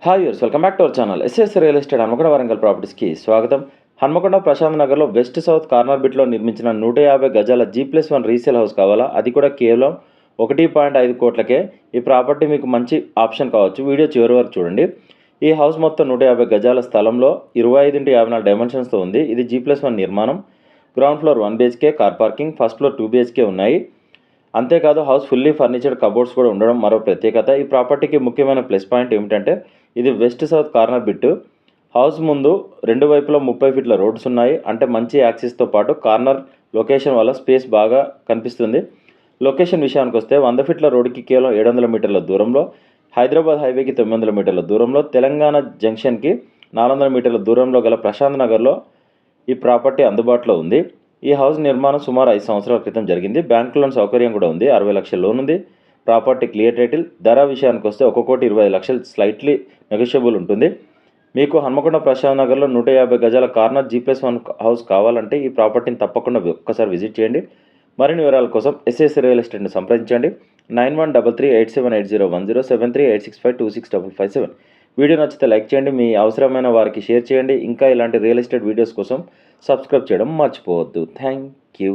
Hi yours welcome back to our channel SS real estate Hanamkonda Warangal ప్రాపర్టీస్కి స్వాగతం. హన్మకొండ ప్రశాంత్ నగర్లో west south corner బిట్లో నిర్మించిన 150 గజాల G+1 రీసేల్ హౌస్ కావాలా, అది కూడా కేవలం 1.5 కోట్లకే. ఈ ప్రాపర్టీ మీకు మంచి ఆప్షన్ కావచ్చు. వీడియో చివరి వరకు చూడండి. ఈ హౌస్ మొత్తం 150 గజాల స్థలంలో 25x54 డైమెన్షన్స్తో ఉంది. ఇది G+1 నిర్మాణం. Ground floor 1 BHK, car parking, first floor 2 BHK ఉన్నాయి. అంతేకాదు హౌస్ ఫుల్లీ ఫర్నిచర్డ్ కబోర్డ్స్ కూడా ఉండడం మరో ప్రత్యేకత. ఈ ప్రాపర్టీకి ముఖ్యమైన ప్లస్ పాయింట్ ఏమిటంటే ఇది west south corner bit. House ముందు రెండు వైపులా 30 ఫీట్ల రోడ్స్ ఉన్నాయి. అంటే మంచి యాక్సెస్తో పాటు కార్నర్ లొకేషన్ వల్ల స్పేస్ బాగా కనిపిస్తుంది. లొకేషన్ విషయానికి వస్తే 100 ఫీట్ల రోడ్డుకి కేవలం 700 మీటర్ల దూరంలో, హైదరాబాద్ హైవేకి 900 మీటర్ల దూరంలో, తెలంగాణ జంక్షన్కి 400 మీటర్ల దూరంలో గల ప్రశాంత్ నగర్లో ఈ ప్రాపర్టీ అందుబాటులో ఉంది. ఈ హౌస్ నిర్మాణం సుమారు 5 సంవత్సరాల క్రితం జరిగింది. బ్యాంక్ లోన్ సౌకర్యం కూడా ఉంది. 60 లక్షల లోన్ ఉంది. Property clear title. ధర విషయానికి వస్తే 1,25,00,000 స్లైట్లీ నెగోషియబుల్ ఉంటుంది. మీకు హన్మకొండ ప్రశాంత్ నగర్లో 150 గజాల కార్నర్ G+1 హౌస్ కావాలంటే ఈ ప్రాపర్టీని తప్పకుండా ఒక్కసారి విజిట్ చేయండి. మరిన్ని వివరాల కోసం ఎస్ఎస్ రియల్ ఎస్టేట్ని సంప్రదించండి. 9133878010 7386526557. వీడియో నచ్చితే లైక్ చేయండి. మీ అవసరమైన వారికి షేర్ చేయండి. ఇంకా ఇలాంటి రియల్ ఎస్టేట్ వీడియోస్ కోసం సబ్స్క్రైబ్ చేయడం మర్చిపోవద్దు. Thank you.